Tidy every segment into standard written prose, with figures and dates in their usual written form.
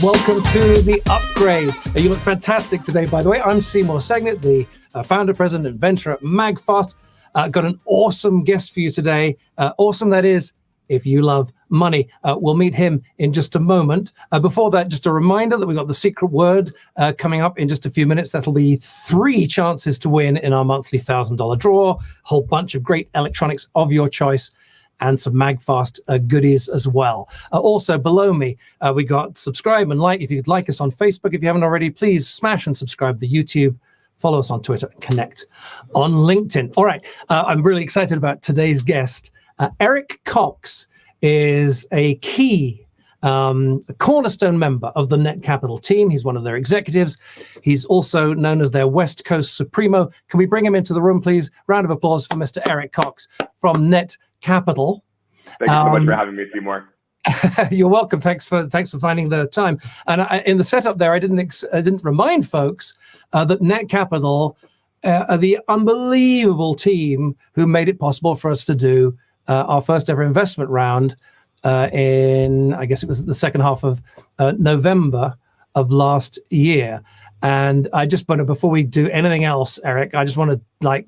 welcome to The Upgrade. You look fantastic today, by the way. I'm Seymour, the founder, president, and inventor at MAGFAST. Got an awesome guest for you today. Awesome, that is, if you love money. We'll meet him in just a moment. Before that, just a reminder that we've got the secret word coming up in just a few minutes. That'll be 3 chances to win in our monthly $1,000 draw. A whole bunch of great electronics of your choice, and some MAGFAST goodies as well. Also, below me, we got subscribe and like. If you'd like us on Facebook, if you haven't already, please smash and subscribe to YouTube. Follow us on Twitter and connect on LinkedIn. All right, I'm really excited about today's guest. Eric Cox is a key cornerstone member of the Netcapital team. He's one of their executives. He's also known as their West Coast Supremo. Can we bring him into the room, please? Round of applause for Mr. Eric Cox from Netcapital. Thank you so much for having me, Seymour. You're welcome. Thanks for finding the time. And in the setup there, I didn't remind folks that Netcapital are the unbelievable team who made it possible for us to do our first ever investment round in, I guess it was the second half of November of last year. And I just want to, before we do anything else, Eric, I just want to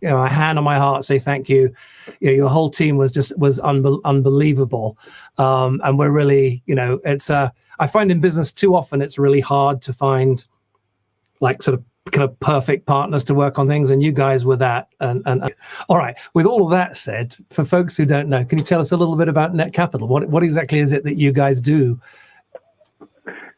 a hand on my heart, say thank you. Your whole team was unbelievable. And we're really, it's I find in business too often it's really hard to find sort of kind of perfect partners to work on things, and you guys were that. And all right, with all of that said, for folks who don't know, can you tell us a little bit about Netcapital? What exactly is it that you guys do?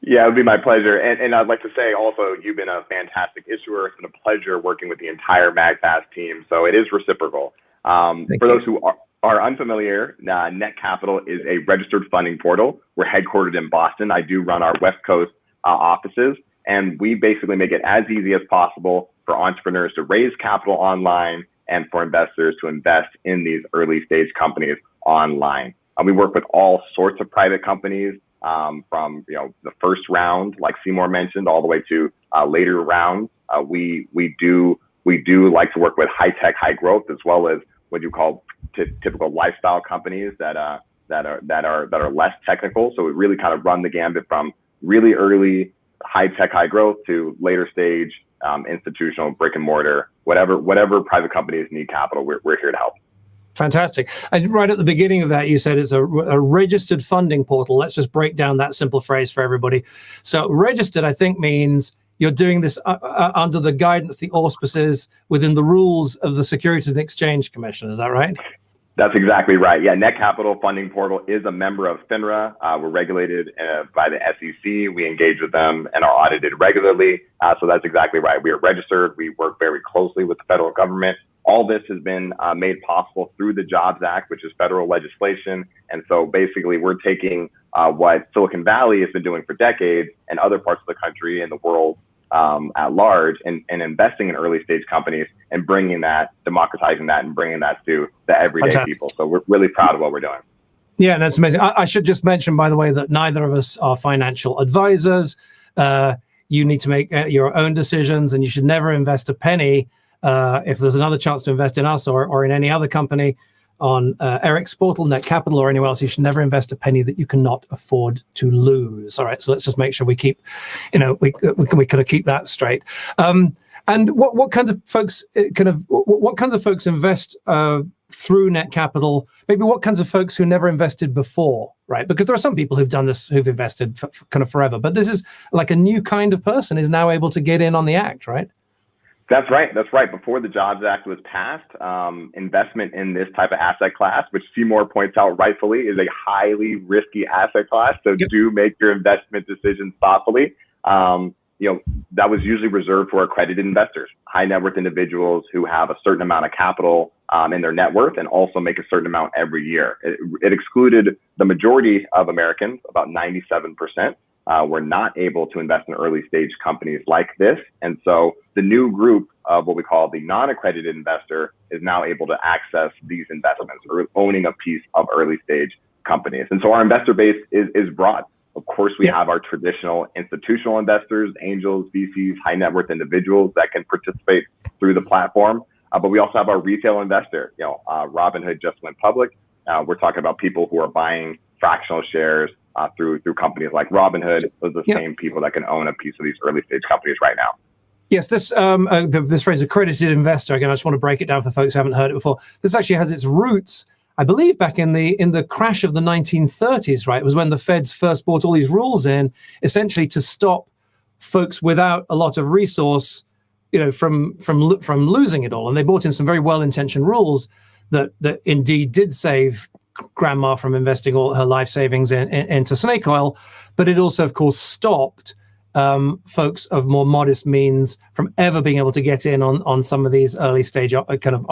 Yeah, it would be my pleasure. And I'd like to say also, you've been a fantastic issuer. It's been a pleasure working with the entire MAGFAST team. So it is reciprocal. For those who are unfamiliar, Netcapital is a registered funding portal. We're headquartered in Boston. I do run our West Coast offices, and we basically make it as easy as possible for entrepreneurs to raise capital online and for investors to invest in these early stage companies online. We work with all sorts of private companies, from the first round, like Seymour mentioned, all the way to later rounds. We do like to work with high tech, high growth, as well as what you call typical lifestyle companies that are less technical. So we really kind of run the gambit from really early high tech, high growth to later stage institutional, brick and mortar, whatever private companies need capital. We're here to help. Fantastic. And right at the beginning of that, you said it's a registered funding portal. Let's just break down that simple phrase for everybody. So registered, I think, means you're doing this under the guidance, the auspices, within the rules of the Securities and Exchange Commission. Is that right? That's exactly right. Yeah, Netcapital Funding Portal is a member of FINRA. We're regulated by the SEC. We engage with them and are audited regularly. So that's exactly right. We are registered. We work very closely with the federal government. All this has been made possible through the Jobs Act, which is federal legislation. And so basically we're taking what Silicon Valley has been doing for decades and other parts of the country and the world at large, and investing in early stage companies and bringing that, democratizing that, and bringing that to the everyday Fantastic. People. So we're really proud of what we're doing. Yeah, that's amazing. I should just mention, by the way, that neither of us are financial advisors. You need to make your own decisions, and you should never invest a penny if there's another chance to invest in us or in any other company on Eric's portal, Netcapital, or anywhere else. You should never invest a penny that you cannot afford to lose. All right, so let's just make sure we keep, we kind of keep that straight. And what kinds of folks what kinds of folks invest through Netcapital? Maybe what kinds of folks who never invested before, right? Because there are some people who've done this, who've invested kind of forever, but this is like a new kind of person is now able to get in on the act, right? That's right. That's right. Before the Jobs Act was passed, investment in this type of asset class, which Seymour points out rightfully, is a highly risky asset class. So do make your investment decisions thoughtfully. That was usually reserved for accredited investors, high net worth individuals who have a certain amount of capital in their net worth and also make a certain amount every year. It excluded the majority of Americans, about 97%. Were not able to invest in early stage companies like this. And so the new group of what we call the non-accredited investor is now able to access these investments or owning a piece of early stage companies. And so our investor base is broad. Of course, we have our traditional institutional investors, angels, VCs, high net worth individuals that can participate through the platform. But we also have our retail investor. Robinhood just went public. We're talking about people who are buying fractional shares through companies like Robinhood. Those are the same people that can own a piece of these early stage companies right now. Yes, this phrase accredited investor, again, I just want to break it down for folks who haven't heard it before. This actually has its roots, I believe, back in the crash of the 1930s, right? It was when the Feds first brought all these rules in, essentially to stop folks without a lot of resource, from losing it all. And they brought in some very well-intentioned rules that indeed did save grandma from investing all her life savings into snake oil, but it also, of course, stopped folks of more modest means from ever being able to get in on some of these early stage kind of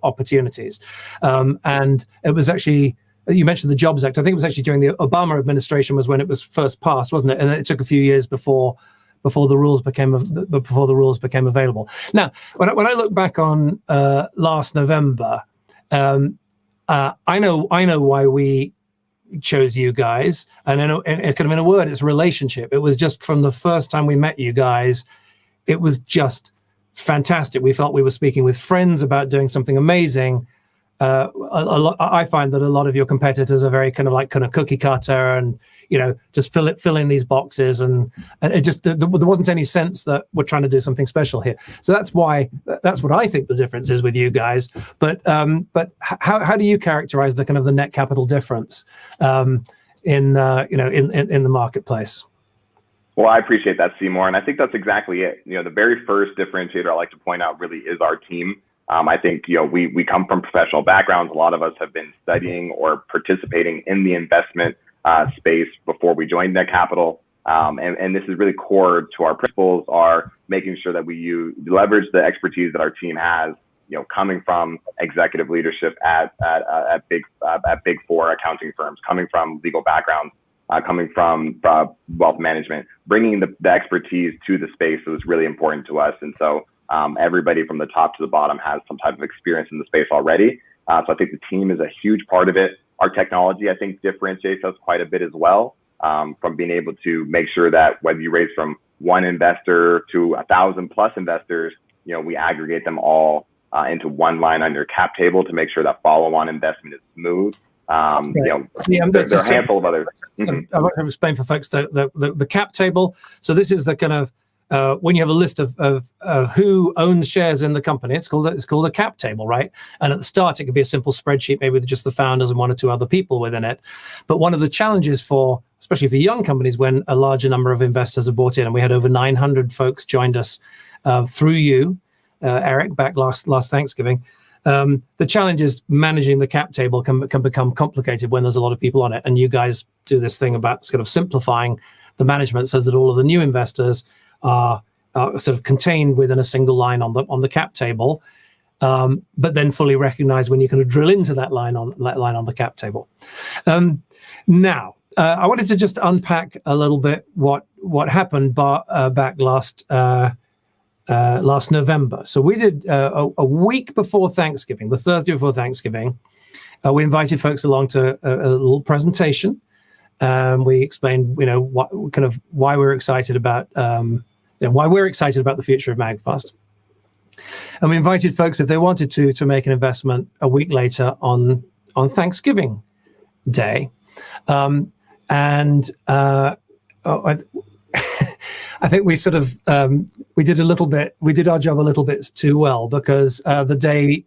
opportunities. And it was actually, you mentioned the Jobs Act. I think it was actually during the Obama administration was when it was first passed, wasn't it? And it took a few years before the rules became available. Now, when I look back on last November, I know why we chose you guys, and it could have been a word. It's relationship. It was just from the first time we met you guys, it was just fantastic. We felt we were speaking with friends about doing something amazing. I find that a lot of your competitors are very kind of cookie cutter and just fill in these boxes, and it just there wasn't any sense that we're trying to do something special here. So that's what I think the difference is with you guys. But how do you characterize the kind of the Netcapital difference in the marketplace? Well, I appreciate that, Seymour, and I think that's exactly it. The very first differentiator I like to point out really is our team. I think we come from professional backgrounds. A lot of us have been studying or participating in the investment space before we joined Netcapital, and this is really core to our principles, are making sure that we leverage the expertise that our team has. Coming from executive leadership at big four accounting firms, coming from legal backgrounds, coming from wealth management, bringing the expertise to the space was really important to us, and so. Everybody from the top to the bottom has some type of experience in the space already. So I think the team is a huge part of it. Our technology, I think, differentiates us quite a bit as well, from being able to make sure that whether you raise from one investor to 1,000+ investors, we aggregate them all into one line on your cap table to make sure that follow-on investment is smooth. There are a handful of others. I want to explain for folks the cap table. So this is the kind of when you have a list of who owns shares in the company, it's called a cap table, right? And at the start, it could be a simple spreadsheet, maybe with just the founders and one or two other people within it. But one of the challenges especially for young companies, when a larger number of investors are bought in, and we had over 900 folks joined us through you, Eric, back last Thanksgiving. The challenge is managing the cap table can become complicated when there's a lot of people on it. And you guys do this thing about sort of simplifying the management so that all of the new investors are sort of contained within a single line on the cap table, but then fully recognize when you kind of drill into that line on the cap table. Now, I wanted to just unpack a little bit what happened back last November. So we did a week before Thanksgiving, the Thursday before Thanksgiving. We invited folks along to a little presentation. We explained, why we're excited about. Why we're excited about the future of MAGFAST. And we invited folks, if they wanted to make an investment a week later on Thanksgiving Day. I think we sort of, we did our job a little bit too well, because the day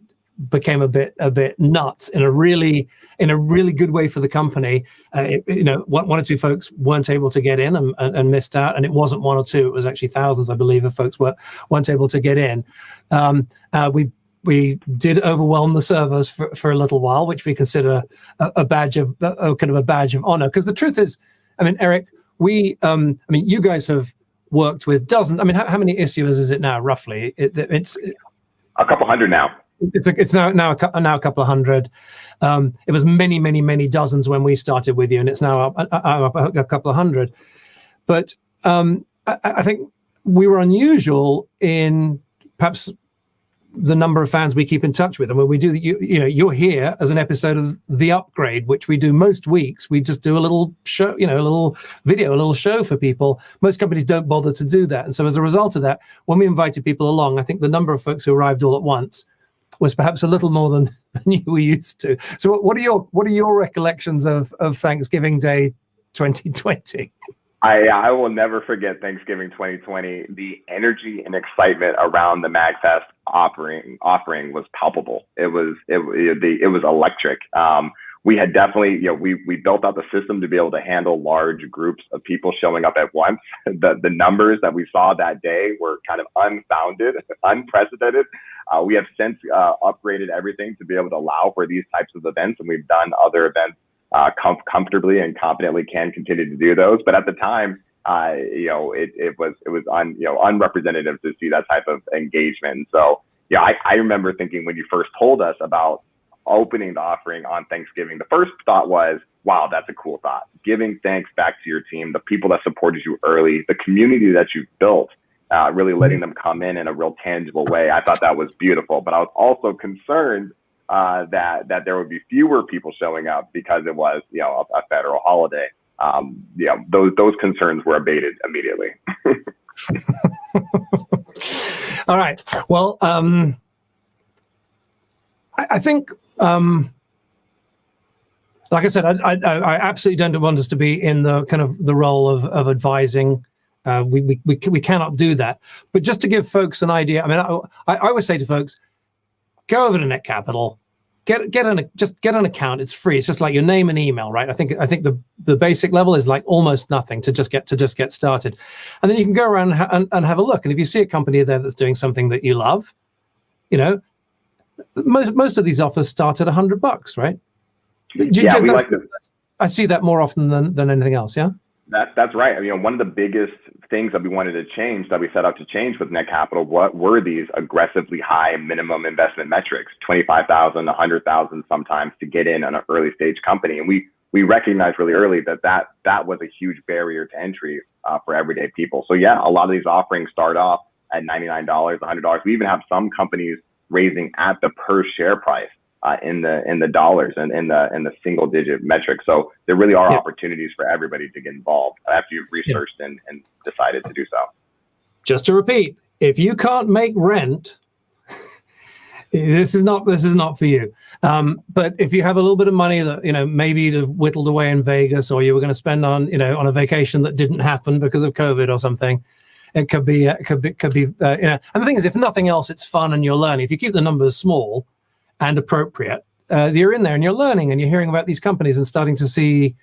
became a bit nuts in a really good way for the company. One or two folks weren't able to get in and missed out, and it wasn't one or two; it was actually thousands, I believe, of folks weren't able to get in. We did overwhelm the servers for a little while, which we consider a badge of honor. Because the truth is, Eric, you guys have worked with dozens. How many issuers is it now, roughly? It's a couple hundred now. It's now a couple of hundred. It was many dozens when we started with you, and it's now a couple of hundred. But I think we were unusual in perhaps the number of fans we keep in touch with. And when we do, you're here as an episode of The Upgrade, which we do most weeks. We just do a little show, a little video, a little show for people. Most companies don't bother to do that. And so as a result of that, when we invited people along, I think the number of folks who arrived all at once was perhaps a little more than you were used to. So what are your recollections of Thanksgiving Day 2020? I will never forget Thanksgiving 2020. The energy and excitement around the MAGFAST offering was palpable. It was electric. We had definitely, we built out the system to be able to handle large groups of people showing up at once. The numbers that we saw that day were kind of unfounded, unprecedented. We have since upgraded everything to be able to allow for these types of events, and we've done other events comfortably and confidently can continue to do those. But at the time, it was unrepresentative to see that type of engagement. So I remember thinking when you first told us about opening the offering on Thanksgiving, the first thought was, wow, that's a cool thought. Giving thanks back to your team, the people that supported you early, the community that you've built, really letting them come in a real tangible way. I thought that was beautiful, but I was also concerned that there would be fewer people showing up because it was, a federal holiday. Those concerns were abated immediately. All right. Well, I think, like I said, I absolutely don't want us to be in the kind of the role of advising. We cannot do that. But just to give folks an idea, I mean, I always say to folks, go over to Netcapital, get an account. It's free. It's just like your name and email, right? I think the basic level is like almost nothing to just get started, and then you can go around and have a look. And if you see a company there that's doing something that you love, most of these offers start at $100, right? Yeah, we like to. I see that more often than anything else. Yeah. That's right. I mean, one of the biggest things that we wanted to change, that we set out to change with Netcapital, what were these aggressively high minimum investment metrics, 25,000, 100,000 sometimes, to get in an early stage company. And we recognized really early that was a huge barrier to entry for everyday people. So yeah, a lot of these offerings start off at $99, $100. We even have some companies raising at the per share price. In the dollars and in the single digit metrics. So there really are opportunities for everybody to get involved after you've researched and decided to do so. Just to repeat, if you can't make rent, this is not for you. But if you have a little bit of money that maybe you've whittled away in Vegas, or you were going to spend on on a vacation that didn't happen because of COVID or something, it could be. And the thing is, if nothing else, it's fun and you're learning. If you keep the numbers small and appropriate, you're in there and you're learning and you're hearing about these companies and starting to see.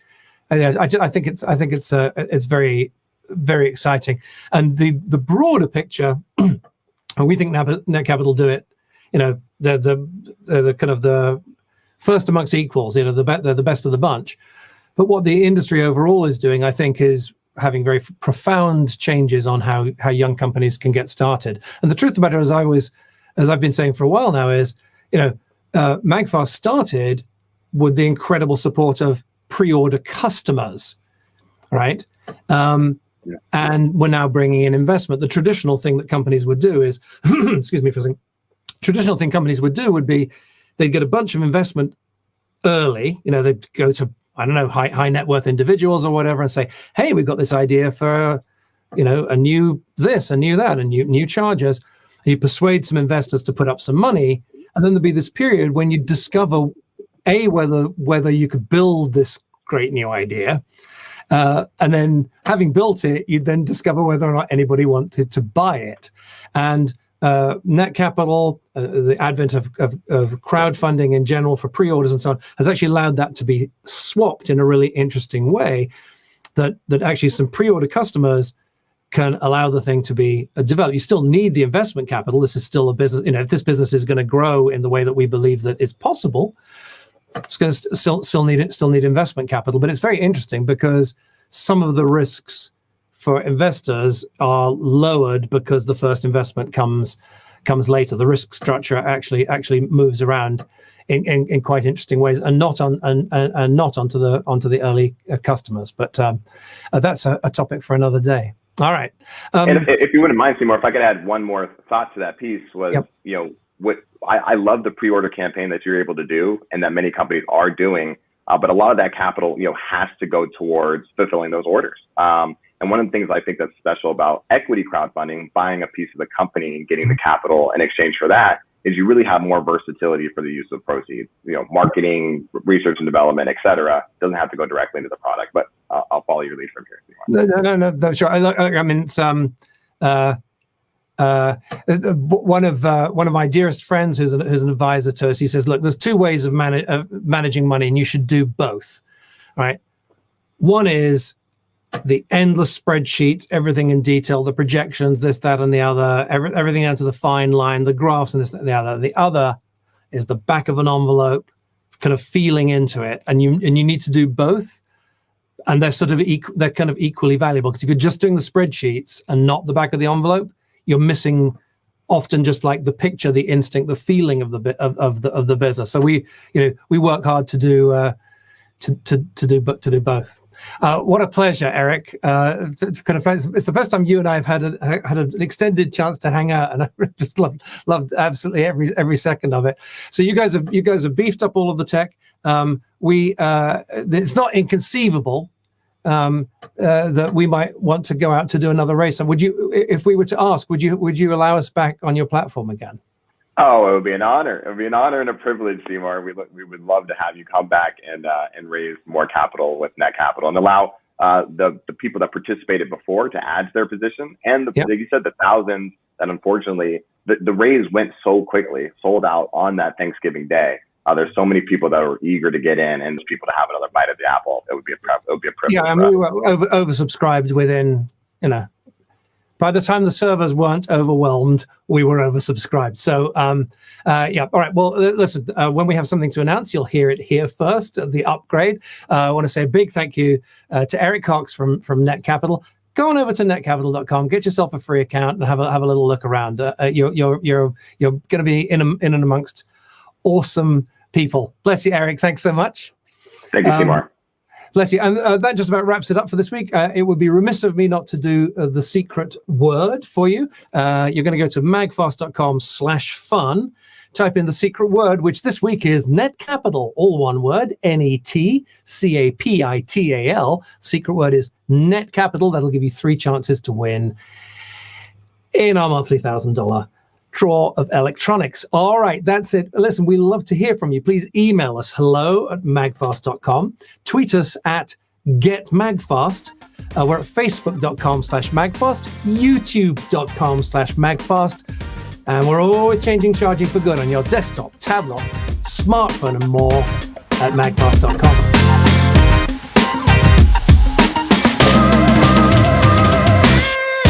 I think it's very, very exciting. And the broader picture, and we think Netcapital do it. The kind of the first amongst equals. They're the best of the bunch. But what the industry overall is doing, I think, is having very profound changes on how young companies can get started. And the truth of the matter, as I've been saying for a while now, is MAGFAST started with the incredible support of Preorder customers, right? And we're now bringing in investment. The traditional thing that companies would do is, excuse me for a second, traditional thing companies would do would be they'd get a bunch of investment early. They'd go to, I don't know, high net worth individuals or whatever and say, hey, we've got this idea for, a new this, a new that, a new charges. You persuade some investors to put up some money. And then there'd be this period when you discover, whether you could build this great new idea. And then having built it, you'd then discover whether or not anybody wanted to buy it. And Netcapital, the advent of crowdfunding in general for pre-orders and so on, has actually allowed that to be swapped in a really interesting way, that actually some pre-order customers can allow the thing to be developed. You still need the investment capital. This is still a business. If this business is going to grow in the way that we believe that is possible, it's going to still need investment capital. But it's very interesting because some of the risks for investors are lowered because the first investment comes later. The risk structure actually moves around in quite interesting ways, and not onto the early customers. But that's a topic for another day. All right. And if you wouldn't mind, Seymour, if I could add one more thought to that piece was, what I love the pre-order campaign that you're able to do and that many companies are doing, but a lot of that capital, has to go towards fulfilling those orders. And one of the things I think that's special about equity crowdfunding, buying a piece of the company and getting the capital in exchange for that, is you really have more versatility for the use of proceeds. Marketing, research and development, et cetera, doesn't have to go directly into the product. But I'll follow your lead from here. No, sure. I mean, it's one of my dearest friends who's an advisor to us. He says, look, there's two ways of managing money, and you should do both. All right. One is the endless spreadsheets, everything in detail, the projections, this, that, and the other, everything down to the fine line, the graphs, and this, that, and the other. The other is the back of an envelope, kind of feeling into it, and you need to do both, and they're sort of they're kind of equally valuable. Because if you're just doing the spreadsheets and not the back of the envelope, you're missing often just like the picture, the instinct, the feeling of the business. So we work hard to do both. What a pleasure, Eric. It's the first time you and I have had an extended chance to hang out, and I just loved absolutely every second of it. So you guys have beefed up all of the tech. It's not inconceivable that we might want to go out to do another race. And would you, if we were to ask, would you allow us back on your platform again? Oh, it would be an honor. It would be an honor and a privilege, Seymour. We would love to have you come back and raise more capital with Netcapital and allow the people that participated before to add to their position. And like you said, the thousands that unfortunately the raise went so quickly, sold out on that Thanksgiving day. There's so many people that were eager to get in, and people to have another bite of the apple. It would be a privilege. Yeah, I mean, we were oversubscribed within, by the time the servers weren't overwhelmed, we were oversubscribed. So, all right. Well, listen, when we have something to announce, you'll hear it here first, the upgrade. I want to say a big thank you to Eric Cox from Netcapital. Go on over to netcapital.com, get yourself a free account, and have a little look around. You're going to be in and amongst awesome people. Bless you, Eric. Thanks so much. Thank you, Seymour. Bless you. And that just about wraps it up for this week. It would be remiss of me not to do the secret word for you. You're going to go to magfast.com/fun, type in the secret word, which this week is Netcapital, all one word, Netcapital. Secret word is Netcapital. That'll give you 3 chances to win in our monthly $1,000 draw of electronics. All right, that's it. Listen, we love to hear from you. Please email us hello@magfast.com. Tweet us at getmagfast. We're at facebook.com/magfast, youtube.com/magfast. And we're always charging for good on your desktop, tablet, smartphone, and more at magfast.com.